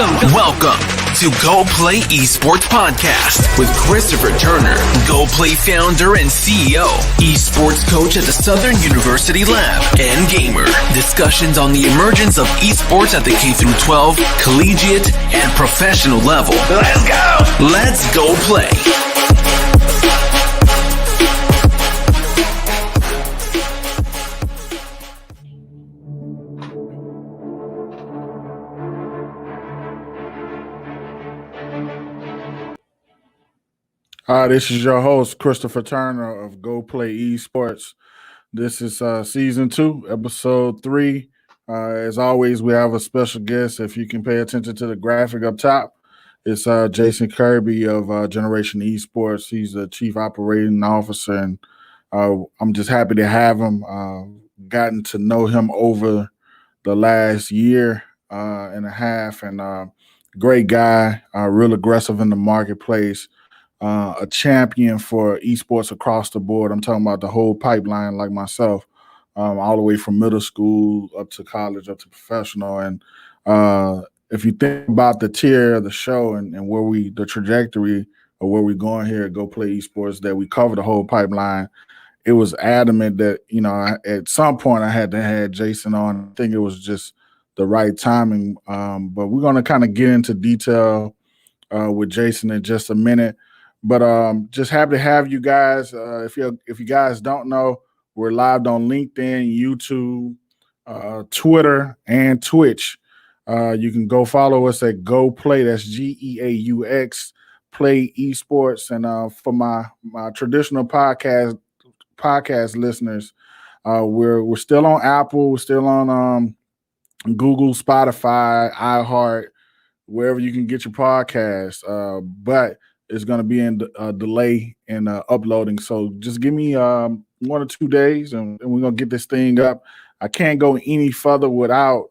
Welcome to Go Play Esports Podcast with Christopher Turner, Go Play founder and CEO, esports coach at the Southern University Lab, and gamer. Discussions on the emergence of esports at the K-12, collegiate, and professional level. Let's go! Let's go play. Hi, this is your host, Christopher Turner of Go Play Esports. This is season 2, episode 3. As always, we have a special guest. If you can pay attention to the graphic up top, it's Jason Kirby of Generation Esports. He's the chief operating officer, and I'm just happy to have him. Gotten to know him over the last year and a half, and great guy, real aggressive in the marketplace. A champion for esports across the board. I'm talking about the whole pipeline, like myself, all the way from middle school up to college, up to professional. And if you think about the tier of the show and the trajectory of where we're going here at Go Play Esports, that we cover the whole pipeline, it was adamant that, at some point I had to have Jason on. I think it was just the right timing. But we're going to kind of get into detail with Jason in just a minute. But just happy to have you guys. If you guys don't know, we're live on LinkedIn, YouTube, Twitter, and Twitch. You can go follow us at Go Play. That's GEAUX Play Esports. And for my traditional podcast listeners, we're still on Apple. We're still on Google, Spotify, iHeart, wherever you can get your podcast. But it's going to be in delay in uploading. So just give me 1 or 2 days and we're going to get this thing up. I can't go any further without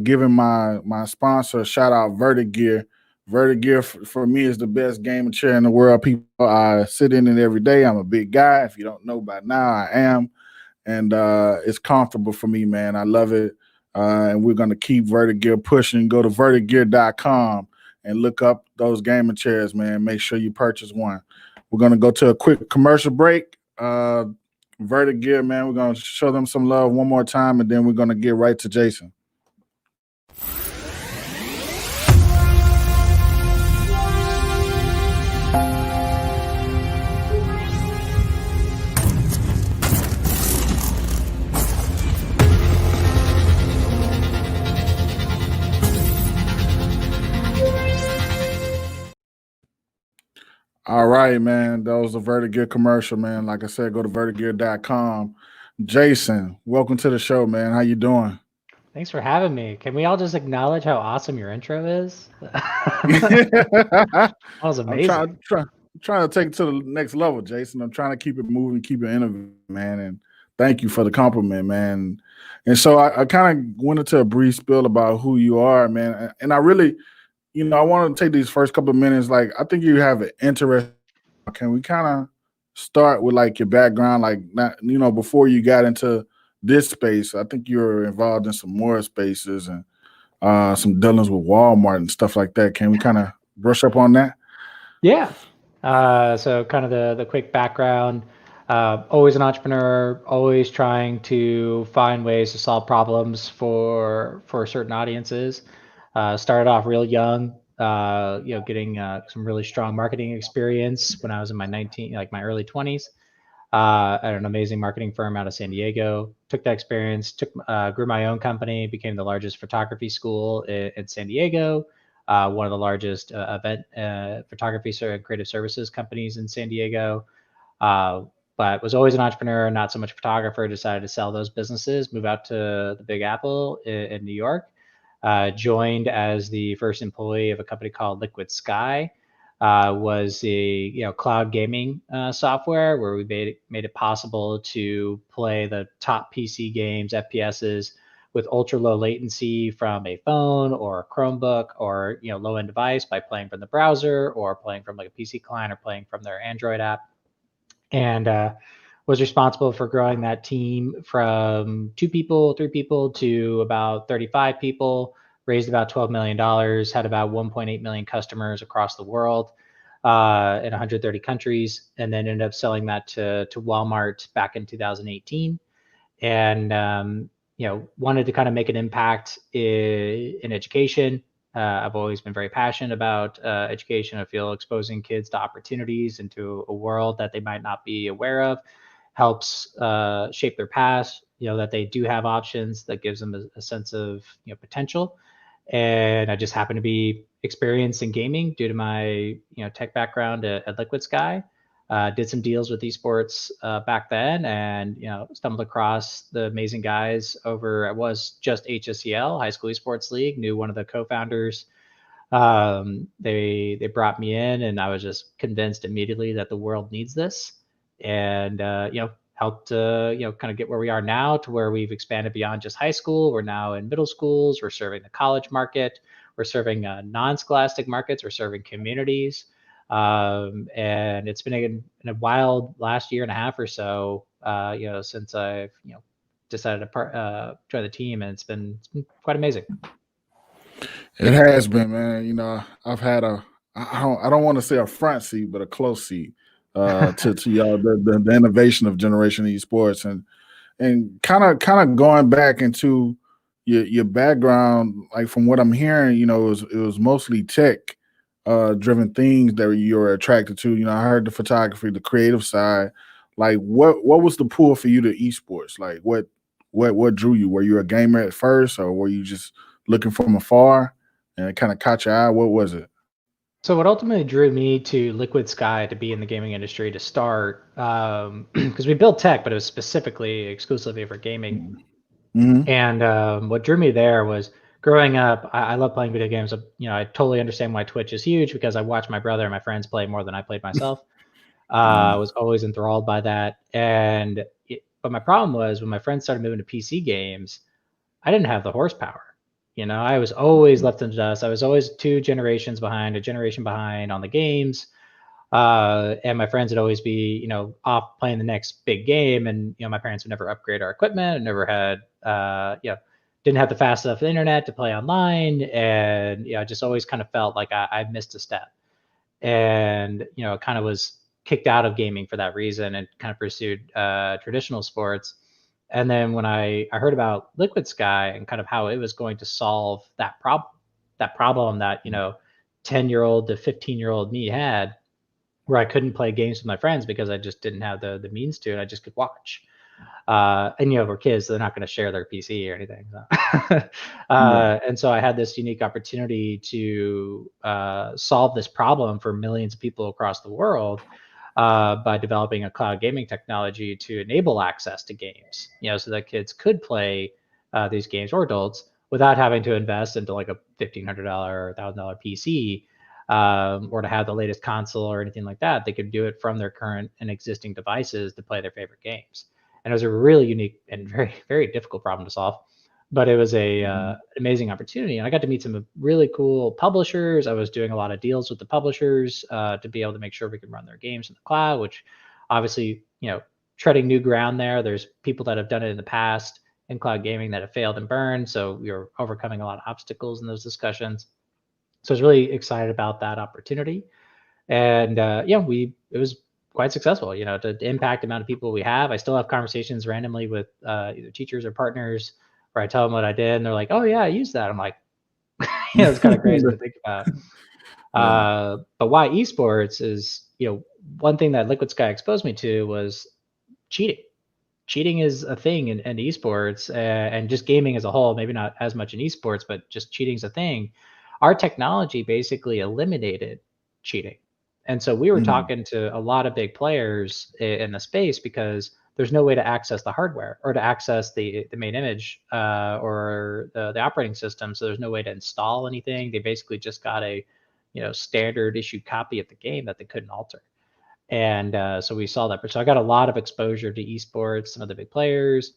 giving my sponsor a shout out, Verdict Gear. Verdict Gear for me is the best gaming chair in the world. People, I sit in it every day. I'm a big guy. If you don't know by now, I am. And it's comfortable for me, man. I love it. And we're going to keep Verdict Gear pushing. Go to verticgear.com. and look up those gaming chairs, man. Make sure you purchase one. We're going to go to a quick commercial break. Verdict Gear, man, we're going to show them some love one more time, and then we're going to get right to Jason. All right, man. That was a Verdict Gear commercial, man. Like I said, go to verticgear.com. Jason, welcome to the show, man. How you doing? Thanks for having me. Can we all just acknowledge how awesome your intro is? That was amazing. I'm trying to take it to the next level, Jason. I'm trying to keep it moving, keep it innovative, man. And thank you for the compliment, man. And so I kind of went into a brief spiel about who you are, man. And I really, I want to take these first couple of minutes. Like, I think you have an interest. Can we kind of start with like your background? Like, not, before you got into this space, I think you were involved in some more spaces and some dealings with Walmart and stuff like that. Can we kind of brush up on that? Yeah. So kind of the quick background. Always an entrepreneur, always trying to find ways to solve problems for certain audiences. Started off real young, getting some really strong marketing experience when I was in my my early 20s. At an amazing marketing firm out of San Diego. Took that experience, grew my own company, became the largest photography school in San Diego, one of the largest event photography and creative services companies in San Diego. But was always an entrepreneur, not so much photographer. Decided to sell those businesses, move out to the Big Apple in New York. Joined as the first employee of a company called Liquid Sky. Was a cloud gaming software where we made it possible to play the top PC games, FPSs, with ultra low latency from a phone or a Chromebook or low end device by playing from the browser or playing from like a PC client or playing from their Android app. And was responsible for growing that team from 2 people, 3 people to about 35 people raised about $12 million, had about 1.8 million customers across the world in 130 countries, and then ended up selling that to Walmart back in 2018. And wanted to kind of make an impact in education. I've always been very passionate about education. I feel exposing kids to opportunities into a world that they might not be aware of helps shape their past, that they do have options, that gives them a sense of potential. And I just happen to be experienced in gaming due to my tech background at Liquid Sky. Did some deals with esports back then, and stumbled across the amazing guys over. It was just HSEL, High School Esports League. Knew one of the co-founders. They brought me in, and I was just convinced immediately that the world needs this, and helped kind of get where we are now, to where we've expanded beyond just high school. We're now in middle schools. We're serving the college market. We're serving non-scholastic markets. We're serving communities. And it's been a wild last year and a half or so, since I've decided to join the team, and it's been quite amazing. It has been, man. I've had I don't want to say a front seat, but a close seat to y'all, the innovation of Generation Esports, and kind of going back into your background. Like, from what I'm hearing, it was mostly tech driven things that you're attracted to. I heard the photography, the creative side. Like, what was the pull for you to esports? Like, what drew you? Were you a gamer at first, or were you just looking from afar and it kind of caught your eye? What was it? So what ultimately drew me to Liquid Sky to be in the gaming industry to start, because we built tech, but it was specifically exclusively for gaming. Mm-hmm. And what drew me there was, growing up, I love playing video games. I totally understand why Twitch is huge, because I watched my brother and my friends play more than I played myself. I was always enthralled by that. But my problem was, when my friends started moving to PC games, I didn't have the horsepower. I was always left in the dust. I was always a generation behind on the games. And my friends would always be, off playing the next big game. And, my parents would never upgrade our equipment, and never had, didn't have the fast enough internet to play online. And, I just always kind of felt like I missed a step. And, kind of was kicked out of gaming for that reason, and kind of pursued traditional sports. And then when I heard about Liquid Sky and kind of how it was going to solve that problem that 10-year-old to 15-year-old me had, where I couldn't play games with my friends because I just didn't have the means to, and I just could watch. And we're kids, so they're not going to share their PC or anything. So. And so I had this unique opportunity to solve this problem for millions of people across the world, by developing a cloud gaming technology to enable access to games, so that kids could play these games, or adults, without having to invest into like a $1,500 or $1,000 PC, or to have the latest console or anything like that. They could do it from their current and existing devices to play their favorite games. And it was a really unique and very, very difficult problem to solve. But it was an amazing opportunity. And I got to meet some really cool publishers. I was doing a lot of deals with the publishers to be able to make sure we could run their games in the cloud, which obviously, treading new ground there. There's people that have done it in the past in cloud gaming that have failed and burned. So we were overcoming a lot of obstacles in those discussions. So I was really excited about that opportunity. And it was quite successful, to impact the amount of people we have. I still have conversations randomly with either teachers or partners, where I tell them what I did, and they're like, "Oh yeah, I used that." I'm like, it's kind of crazy to think about. But why esports is, one thing that Liquid Sky exposed me to was cheating. Cheating is a thing in esports, and just gaming as a whole. Maybe not as much in esports, but just cheating is a thing. Our technology basically eliminated cheating. And so we were talking to a lot of big players in the space, because there's no way to access the hardware, or to access the main image, or the operating system. So there's no way to install anything. They basically just got a standard issued copy of the game that they couldn't alter. And so we saw that. So I got a lot of exposure to esports, some of the big players,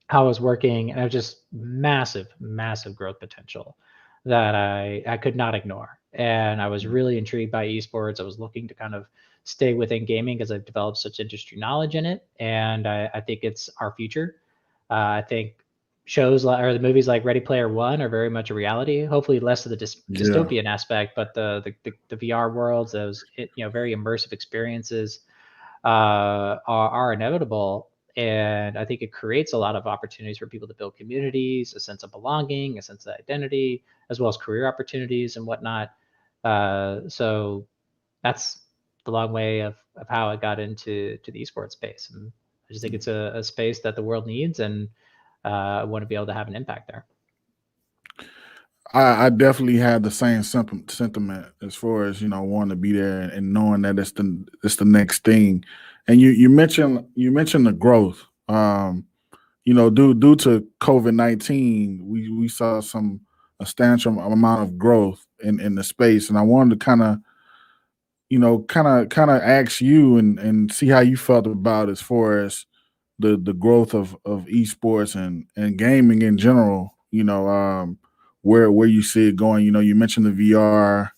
how it was working, and it was just massive, massive growth potential that I could not ignore. And I was really intrigued by esports. I was looking to kind of stay within gaming, because I've developed such industry knowledge in it, and I think it's our future. I think shows or the movies like Ready Player One are very much a reality. Hopefully, less of the dystopian aspect, but the VR worlds, those very immersive experiences are inevitable. And I think it creates a lot of opportunities for people to build communities, a sense of belonging, a sense of identity, as well as career opportunities and whatnot. So that's the long way of how I got into the esports space. And I just think it's a space that the world needs, and I want to be able to have an impact there. I definitely had the same sentiment as far as wanting to be there and knowing that it's the next thing. And you mentioned the growth. Due to COVID-19, we saw some substantial amount of growth in the space, and I wanted to kind of ask you and see how you felt about as far as the growth of esports and gaming in general. Where you see it going. You mentioned the VR,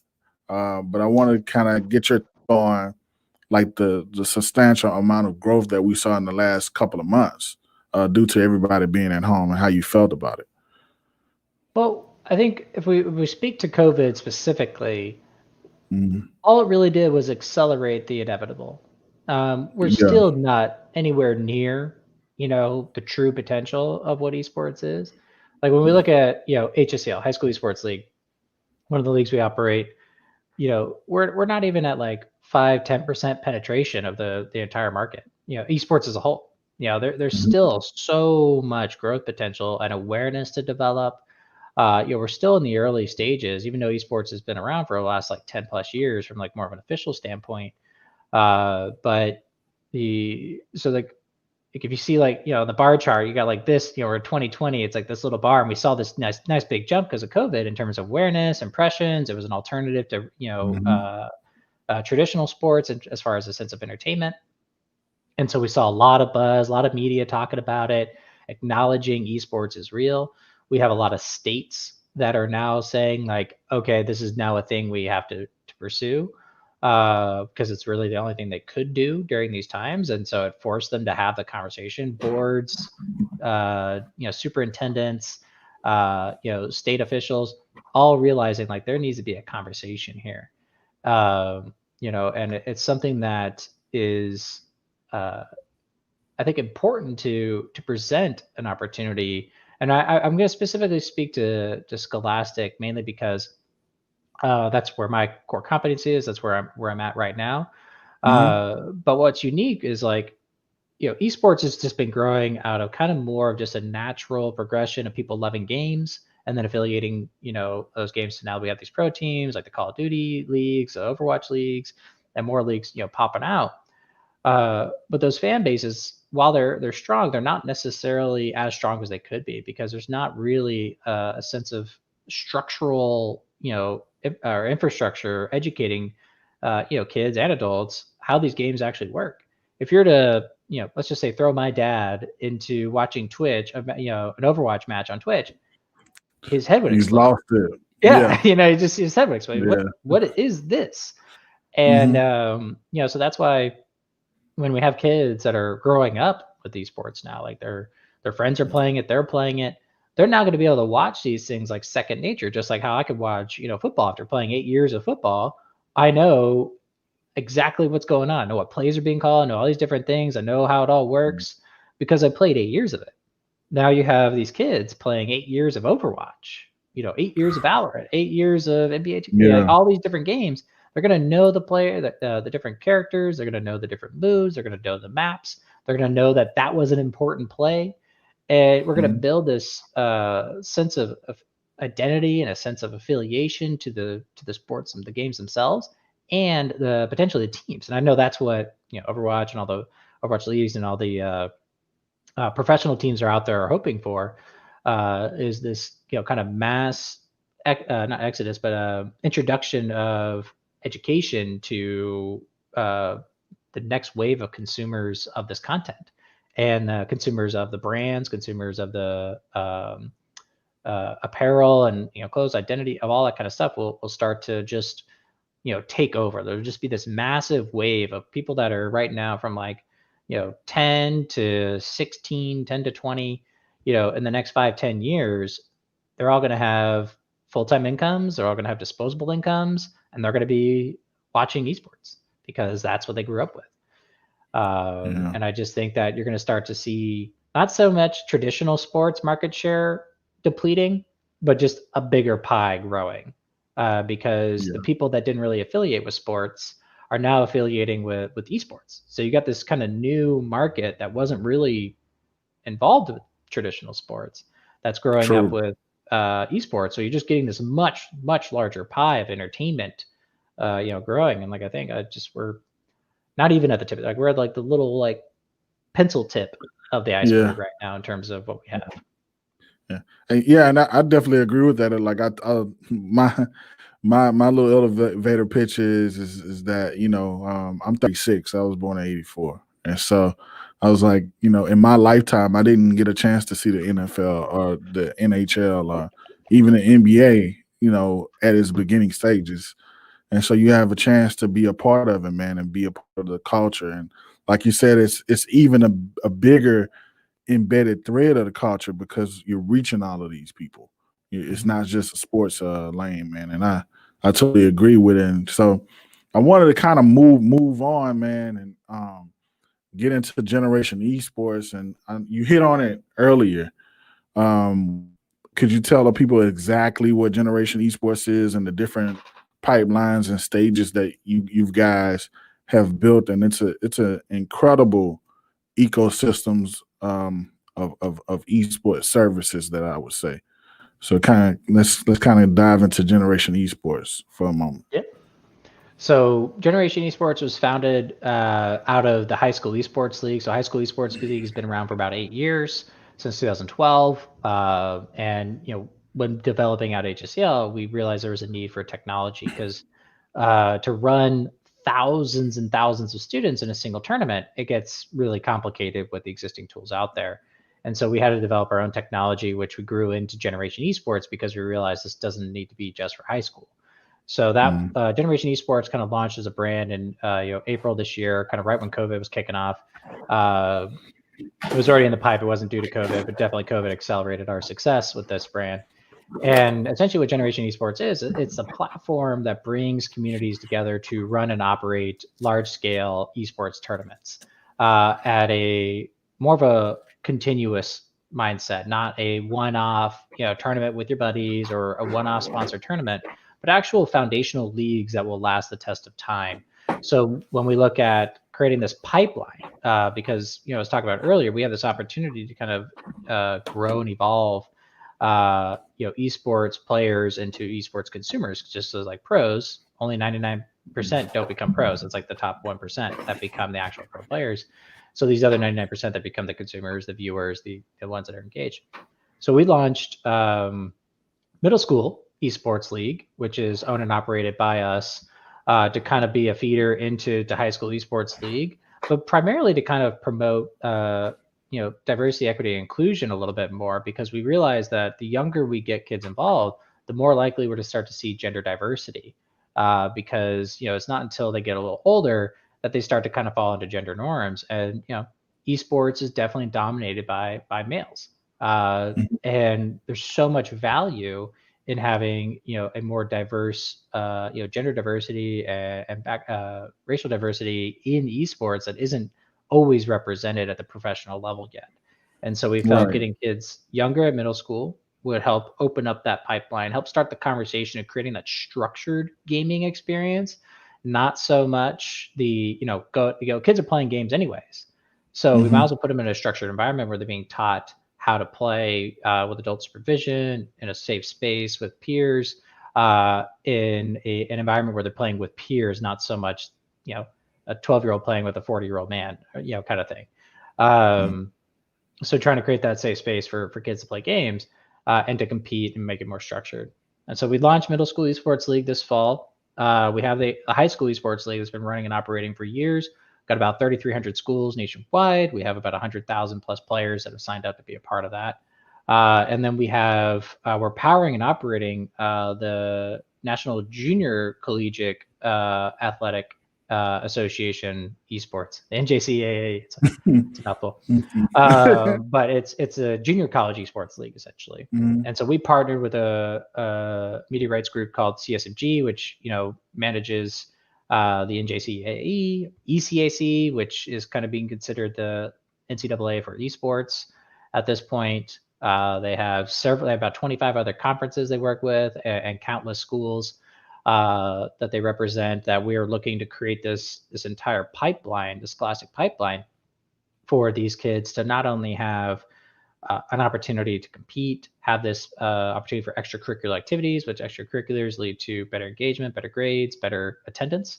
but I want to kind of get your thought on like the substantial amount of growth that we saw in the last couple of months due to everybody being at home and how you felt about it. Well, I think if we speak to COVID specifically, Mm-hmm. all it really did was accelerate the inevitable. We're still not anywhere near, the true potential of what esports is. Like when we look at, HSEL, High School Esports League, one of the leagues we operate, we're not even at like 5-10% penetration of the entire market. Esports as a whole. There's still so much growth potential and awareness to develop. We're still in the early stages, even though esports has been around for the last like 10 plus years from like more of an official standpoint. But if you see like, the bar chart, you got like this, we're in 2020, it's like this little bar, and we saw this nice big jump because of COVID in terms of awareness, impressions. It was an alternative to, traditional sports and as far as a sense of entertainment. And so we saw a lot of buzz, a lot of media talking about it, acknowledging esports is real. We have a lot of states that are now saying like, okay, this is now a thing we have to pursue because it's really the only thing they could do during these times. And so it forced them to have the conversation. Boards, superintendents, state officials, all realizing like there needs to be a conversation here. And it's something that is, I think, important to present an opportunity. And I'm going to specifically speak to Scholastic mainly because that's where my core competency is. That's where I'm at right now. But what's unique is like, esports has just been growing out of kind of more of just a natural progression of people loving games and then affiliating, those games to now we have these pro teams like the Call of Duty leagues, Overwatch leagues, and more leagues, popping out. But those fan bases, while they're strong, they're not necessarily as strong as they could be because there's not really a sense of structural, or infrastructure educating, kids and adults how these games actually work. If you're to, let's just say throw my dad into watching Twitch, an Overwatch match on Twitch, his head would explode. He's lost it. Yeah. His head would explode. Yeah. What is this? And, so that's why when we have kids that are growing up with these sports now, like their friends are playing it, they're playing it, they're now going to be able to watch these things like second nature, just like how I could watch, football after playing 8 years of football. I know exactly what's going on. I know what plays are being called. I know all these different things. I know how it all works because I played 8 years of it. Now you have these kids playing 8 years of Overwatch, 8 years of Valorant, 8 years of NBA, like all these different games. They're going to know the player, the different characters. They're going to know the different moves. They're going to know the maps. They're going to know that was an important play. And we're going to build this sense of identity and a sense of affiliation to the sports and the games themselves and the potentially the teams. And I know that's what Overwatch and all the Overwatch leagues and all the professional teams are out there are hoping for is this kind of mass not exodus but introduction of education to the next wave of consumers of this content and consumers of the brands, consumers of the apparel and clothes, identity, of all that kind of stuff will start to just take over. There'll just be this massive wave of people that are right now from like 10 to 16, 10 to 20, in the next 5-10 years, they're all going to have full-time incomes, they're all going to have disposable incomes, and they're going to be watching esports because that's what they grew up with. And I just think that you're going to start to see not so much traditional sports market share depleting, but just a bigger pie growing, because the people that didn't really affiliate with sports are now affiliating with esports. So you got this kind of new market that wasn't really involved with traditional sports that's growing up with esports. So you're just getting this much larger pie of entertainment, growing. And like I think we're not even at the tip. Like we're at like the little like pencil tip of the iceberg right now in terms of what we have. And I definitely agree with that. Like my little elevator pitch is that I'm 36. I was born in '84, and so I was like, in my lifetime, I didn't get a chance to see the NFL or the NHL or even the NBA, at its beginning stages. And so you have a chance to be a part of it, man, and be a part of the culture. And like you said, it's even a bigger embedded thread of the culture because you're reaching all of these people. It's not just a sports lane, man. And I totally agree with it. And so I wanted to kind of move on, man, and get into Generation Esports. And you hit on it earlier. Could you tell the people exactly what Generation Esports is and the different pipelines and stages that you guys have built? And it's a incredible ecosystems of esports services that I would say. So let's kind of dive into Generation Esports for a moment. Yeah. So Generation Esports was founded out of the High School Esports League. So High School Esports League has been around for about 8 years, since 2012. And when developing out HSEL, we realized there was a need for technology because to run thousands and thousands of students in a single tournament, it gets really complicated with the existing tools out there. And so we had to develop our own technology, which we grew into Generation Esports because we realized this doesn't need to be just for high school. So that Generation Esports kind of launched as a brand in April this year, kind of right when COVID was kicking off. It was already in the pipe. It wasn't due to COVID, but definitely COVID accelerated our success with this brand. And essentially what Generation Esports is, it's a platform that brings communities together to run and operate large-scale esports tournaments at a more of a continuous mindset, not a one-off tournament with your buddies or a one-off sponsored tournament, but actual foundational leagues that will last the test of time. So when we look at creating this pipeline, because I was talking about earlier, we have this opportunity to kind of grow and evolve esports players into esports consumers. Just as like pros, only 99% don't become pros. It's like the top 1% that become the actual pro players. So these other 99% that become the consumers, the viewers, the ones that are engaged. So we launched Middle School Esports League, which is owned and operated by us, to kind of be a feeder into High School Esports League, but primarily to kind of promote diversity, equity, and inclusion a little bit more, because we realize that the younger we get kids involved, the more likely we're to start to see gender diversity, because it's not until they get a little older that they start to kind of fall into gender norms. And esports is definitely dominated by males, and there's so much value in having a more diverse gender diversity and racial diversity in esports that isn't always represented at the professional level yet. And so we felt getting kids younger at middle school would help open up that pipeline, help start the conversation of creating that structured gaming experience, not so much the kids are playing games anyways, so we might as well put them in a structured environment where they're being taught how to play with adult supervision in a safe space with peers, in an environment where they're playing with peers, not so much a 12-year-old playing with a 40-year-old man, kind of thing. So trying to create that safe space for kids to play games and to compete and make it more structured. And so we launched Middle School Esports League this fall. We have the High School Esports League that's been running and operating for years. Got about 3,300 schools nationwide. We have about 100,000 plus players that have signed up to be a part of that. And then we have, we're powering and operating the National Junior Collegiate Athletic Association Esports, NJCAAE. It's a mouthful, but it's a junior college esports league essentially. And so we partnered with a media rights group called CSMG, which manages the NJCAAE, ECAC, which is kind of being considered the NCAA for esports at this point. They have about 25 other conferences they work with, and countless schools that they represent, that we are looking to create this entire pipeline, the scholastic pipeline, for these kids to not only have an opportunity to compete, have this opportunity for extracurricular activities, which extracurriculars lead to better engagement, better grades, better attendance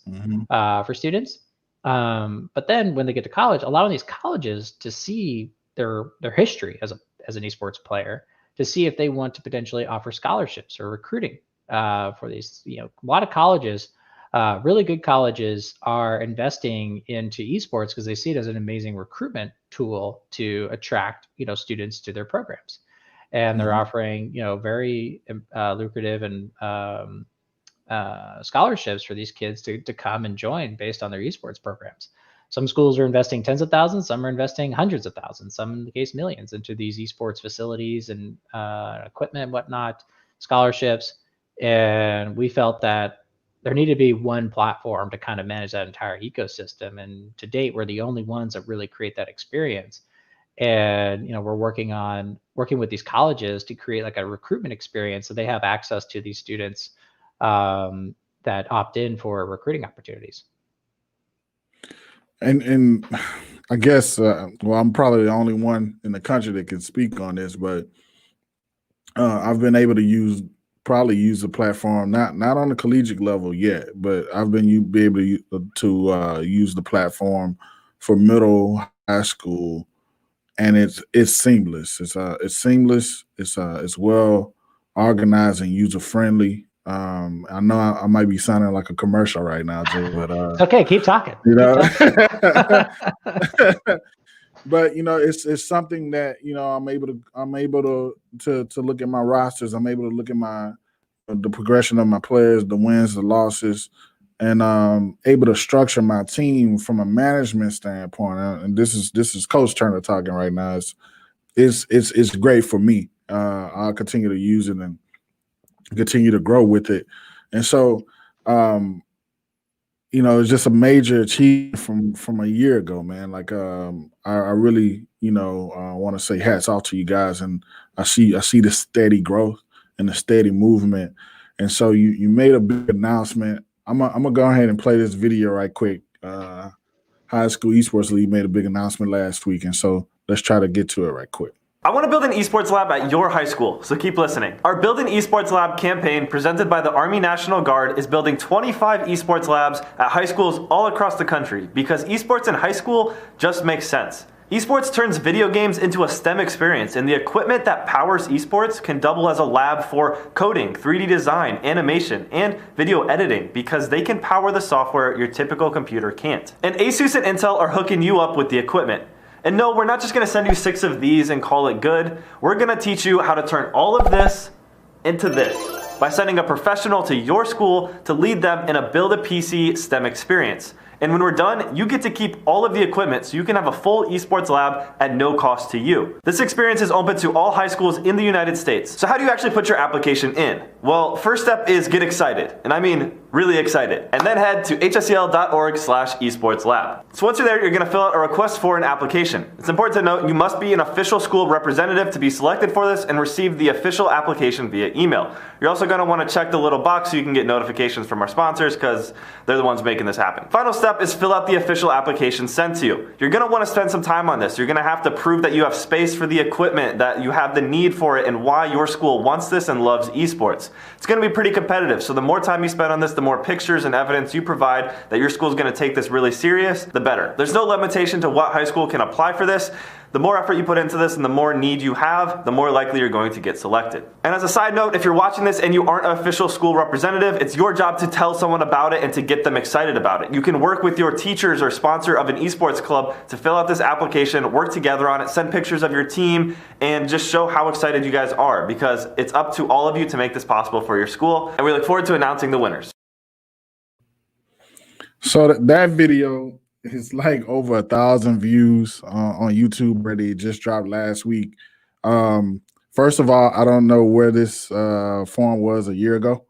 for students. But then when they get to college, allowing these colleges to see their history as an esports player, to see if they want to potentially offer scholarships or recruiting for these. A lot of colleges, really good colleges, are investing into esports because they see it as an amazing recruitment tool to attract students to their programs, and they're offering very lucrative and scholarships for these kids to come and join based on their esports programs. Some schools are investing tens of thousands, some are investing hundreds of thousands, some in the case millions, into these esports facilities and equipment and whatnot, scholarships. And we felt that there needed to be one platform to kind of manage that entire ecosystem. And to date, we're the only ones that really create that experience. And we're working with these colleges to create like a recruitment experience so they have access to these students that opt in for recruiting opportunities. And I guess, I'm probably the only one in the country that can speak on this, but I've been able to use the platform, not on the collegiate level yet, but I've been able to use the platform for middle, high school, and it's seamless. It's seamless. It's well organized and user friendly. I know I might be sounding like a commercial right now, Joe, but it's okay. Keep talking. But it's something that I'm able to look at my rosters. I'm able to look at the progression of my players, the wins, the losses, and able to structure my team from a management standpoint. And this is Coach Turner talking right now. It's great for me. I'll continue to use it and continue to grow with it. And so it's just a major achievement from a year ago, man. Like I really want to say hats off to you guys, and I see the steady growth and the steady movement. And so you made a big announcement. I'm gonna go ahead and play this video right quick. High School Esports League made a big announcement last week, and so let's try to get to it right quick. I want to build an esports lab at your high school, so keep listening. Our Build an Esports Lab campaign, presented by the Army National Guard, is building 25 esports labs at high schools all across the country, because esports in high school just makes sense. Esports turns video games into a STEM experience, and the equipment that powers esports can double as a lab for coding, 3D design, animation, and video editing, because they can power the software your typical computer can't. And Asus and Intel are hooking you up with the equipment. And no, we're not just going to send you 6 of these and call it good. We're going to teach you how to turn all of this into this by sending a professional to your school to lead them in a Build a PC STEM experience. And when we're done, you get to keep all of the equipment so you can have a full esports lab at no cost to you. This experience is open to all high schools in the United States. So how do you actually put your application in? Well, first step is get excited. And I mean really excited. And then head to hsel.org/esportslab. So once you're there, you're going to fill out a request for an application. It's important to note you must be an official school representative to be selected for this and receive the official application via email. You're also going to want to check the little box so you can get notifications from our sponsors, because they're the ones making this happen. Final step is fill out the official application sent to you. You're going to want to spend some time on this. You're going to have to prove that you have space for the equipment, that you have the need for it, and why your school wants this and loves esports. It's going to be pretty competitive, so the more time you spend on this, the more pictures and evidence you provide that your school is going to take this really serious, the better. There's no limitation to what high school can apply for this. The more effort you put into this and the more need you have, the more likely you're going to get selected. And as a side note, if you're watching this and you aren't an official school representative, it's your job to tell someone about it and to get them excited about it. You can work with your teachers or sponsor of an esports club to fill out this application, work together on it, send pictures of your team, and just show how excited you guys are, because it's up to all of you to make this possible for your school. And we look forward to announcing the winners. So that video is like over 1,000 views on YouTube already. It just dropped last week. First of all, I don't know where this forum was a year ago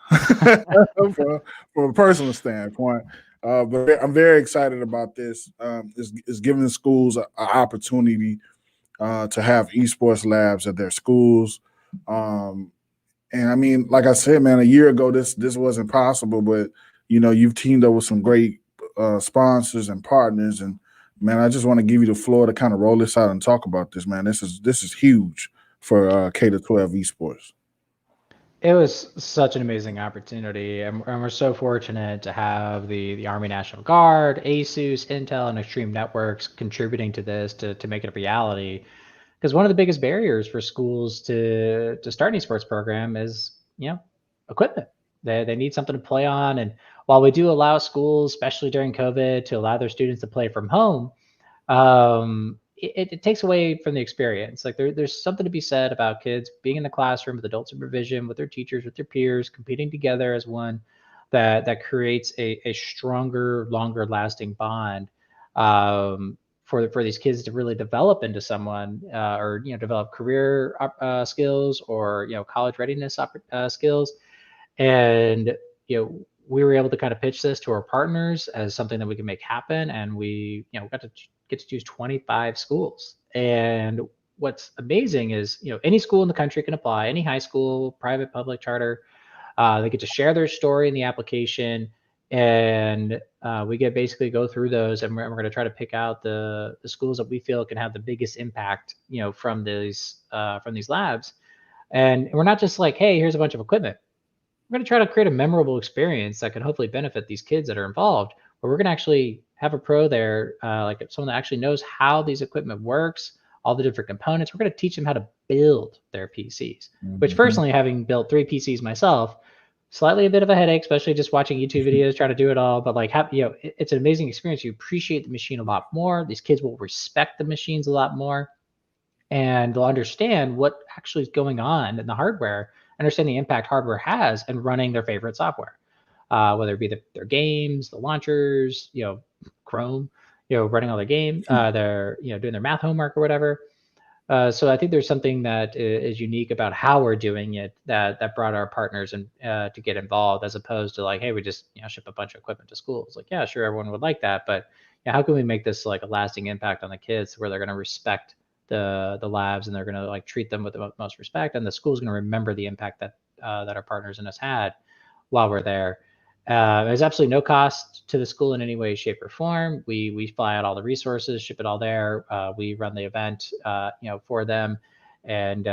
from a personal standpoint. But I'm very excited about this. It's giving schools an opportunity to have esports labs at their schools. And I mean, like I said, man, a year ago this wasn't possible, but you've teamed up with some great sponsors and partners, and man, I just want to give you the floor to kind of roll this out and talk about this, man. This is huge for K-12 esports. It was such an amazing opportunity, and we're so fortunate to have the Army National Guard, ASUS, Intel, and Extreme Networks contributing to this to make it a reality. Because one of the biggest barriers for schools to start an esports program is equipment. They need something to play on, and while we do allow schools, especially during COVID, to allow their students to play from home, it takes away from the experience. Like there's something to be said about kids being in the classroom with adult supervision, with their teachers, with their peers, competing together as one, that creates a stronger, longer lasting bond for these kids to really develop into someone, or develop career skills, or college readiness skills. And we were able to kind of pitch this to our partners as something that we can make happen, and we got to get to choose 25 schools. And what's amazing is any school in the country can apply, any high school, private, public, charter. They get to share their story in the application, and we get basically go through those, and we're going to try to pick out the schools that we feel can have the biggest impact from these labs. And we're not just like, hey, here's a bunch of equipment. We're going to try to create a memorable experience that can hopefully benefit these kids that are involved. But we're going to actually have a pro there, like someone that actually knows how these equipment works, all the different components. We're going to teach them how to build their PCs, which personally, having built 3 PCs myself, slightly a bit of a headache, especially just watching YouTube videos, trying to do it all. But like, it's an amazing experience. You appreciate the machine a lot more. These kids will respect the machines a lot more, and they'll understand what actually is going on in the hardware, understand the impact hardware has in running their favorite software, whether it be their games, the launchers, Chrome, running all their games, they're doing their math homework or whatever. So I think there's something that is unique about how we're doing it that brought our partners and to get involved, as opposed to like, hey, we just ship a bunch of equipment to schools. Like, yeah, sure, everyone would like that, but how can we make this like a lasting impact on the kids where they're going to respect the labs, and they're going to like treat them with the most respect, and the school's going to remember the impact that our partners and us had while we're there. There's absolutely no cost to the school in any way, shape, or form. We fly out all the resources, ship it all there. We run the event, for them, and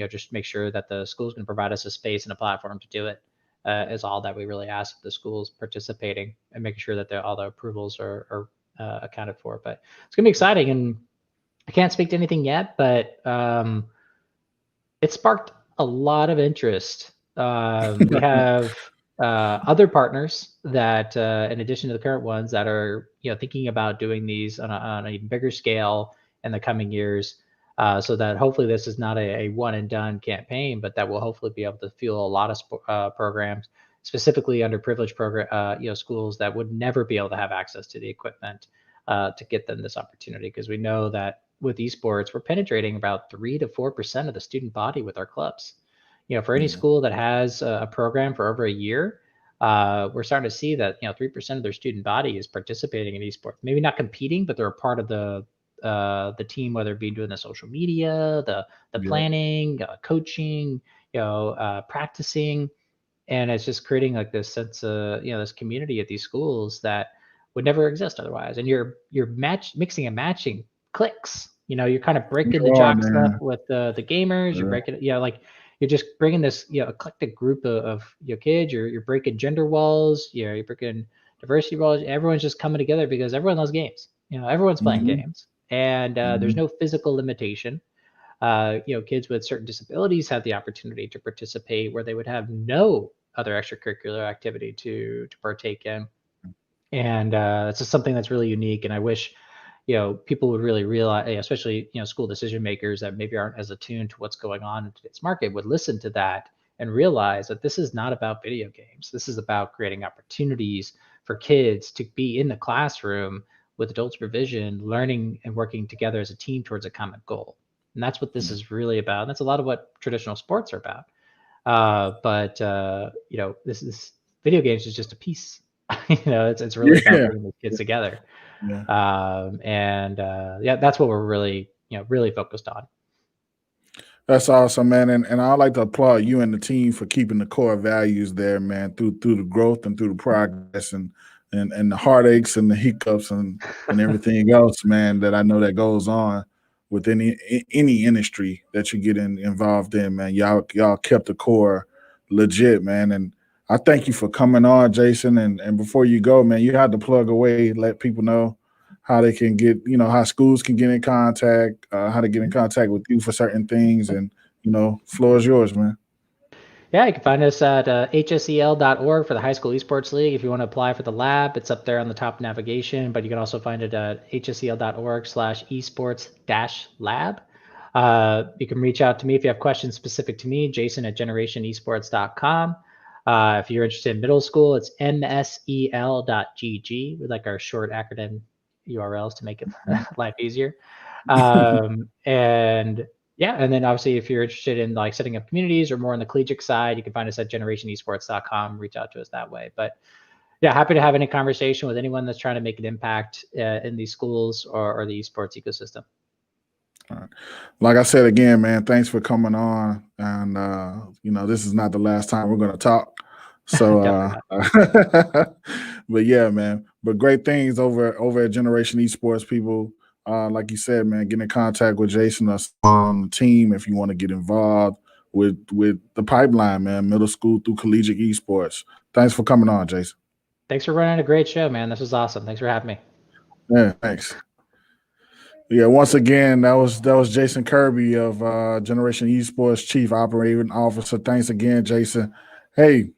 just make sure that the school's going to provide us a space and a platform to do it. Is all that we really ask of the schools participating, and making sure that all the approvals are accounted for. But it's going to be exciting, and I can't speak to anything yet, but it sparked a lot of interest. We have other partners that, in addition to the current ones, that are thinking about doing these on an even bigger scale in the coming years, so that hopefully this is not a one and done campaign, but that will hopefully be able to fuel a lot of programs, specifically underprivileged schools that would never be able to have access to the equipment to get them this opportunity. Because we know that with esports, we're penetrating about 3 to 4% of the student body with our clubs. For any school that has a program for over a year, we're starting to see that 3% of their student body is participating in esports. Maybe not competing, but they're a part of the team, whether it be doing the social media, the planning, coaching, practicing, and it's just creating like this sense of this community at these schools that would never exist otherwise. And you're mixing and matching clicks. You're kind of breaking the jocks up with the gamers. You're breaking, like you're just bringing this eclectic group of kids. You're breaking gender walls. You're breaking diversity walls. Everyone's just coming together because everyone loves games. Everyone's playing games, and there's no physical limitation. Kids with certain disabilities have the opportunity to participate where they would have no other extracurricular activity to partake in. And it's just something that's really unique. And I wish people would really realize, especially school decision makers that maybe aren't as attuned to what's going on in today's market, would listen to that and realize that this is not about video games. This is about creating opportunities for kids to be in the classroom with adult supervision, learning and working together as a team towards a common goal. And that's what this is really about. And that's a lot of what traditional sports are about. But this video games is just a piece. It's really about bringing the kids together. That's what we're really focused on. That's awesome, man. And I'd like to applaud you and the team for keeping the core values there, man, through the growth and through the progress and the heartaches and the hiccups and everything else, man, that I know that goes on with any industry that you get involved in, man. Y'all kept the core legit, man. And I thank you for coming on, Jason. And before you go, man, you had to plug away, let people know how they can get, how schools can get in contact, how to get in contact with you for certain things. And, floor is yours, man. Yeah, you can find us at HSEL.org for the High School Esports League. If you want to apply for the lab, it's up there on the top navigation, but you can also find it at hsel.org/esports-lab. You can reach out to me if you have questions specific to me, Jason at generationesports.com. If you're interested in middle school, it's MSEL.gg. We like our short acronym URLs to make it life easier. And then obviously if you're interested in like setting up communities or more on the collegiate side, you can find us at generationesports.com, reach out to us that way. But yeah, happy to have any conversation with anyone that's trying to make an impact in these schools or the esports ecosystem. All right. Like I said again, man, thanks for coming on. And this is not the last time we're going to talk. So but yeah, man. But great things over at Generation Esports, people. Like you said, man, get in contact with Jason on the team if you want to get involved with the pipeline, man, middle school through collegiate esports. Thanks for coming on, Jason. Thanks for running a great show, man. This was awesome. Thanks for having me. Yeah, thanks. Yeah, once again, that was Jason Kirby of Generation Esports Chief Operating Officer. Thanks again, Jason. Hey,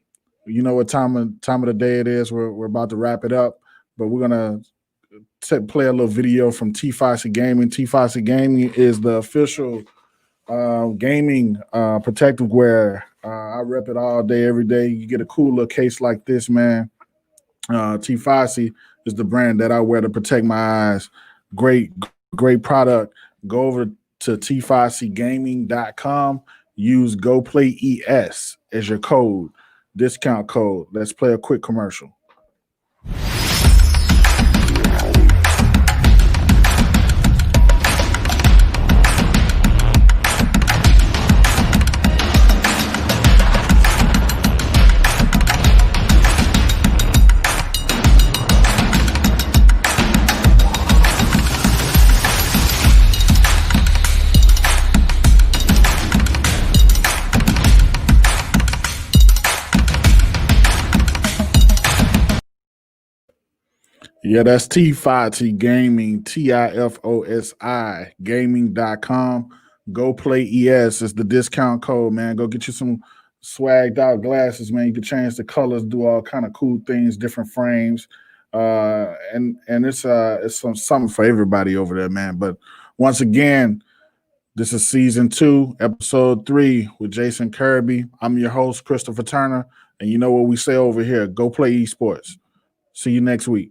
you know what time of the day it is. We're about to wrap it up, but we're gonna play a little video from T5C Gaming. T5C Gaming is the official gaming protective wear. I rep it all day, every day. You get a cool little case like this, man. T5C is the brand that I wear to protect my eyes. Great product. Go over to T5CGaming.com. Use GoPlayES as your discount code. Let's play a quick commercial. Yeah, that's T5C Gaming, TIFOSI gaming.com. GoPlayES is the discount code, man. Go get you some swagged out glasses, man. You can change the colors, do all kind of cool things, different frames. And it's something for everybody over there, man. But once again, this is season 2, episode 3 with Jason Kirby. I'm your host, Christopher Turner. And you know what we say over here, go play esports. See you next week.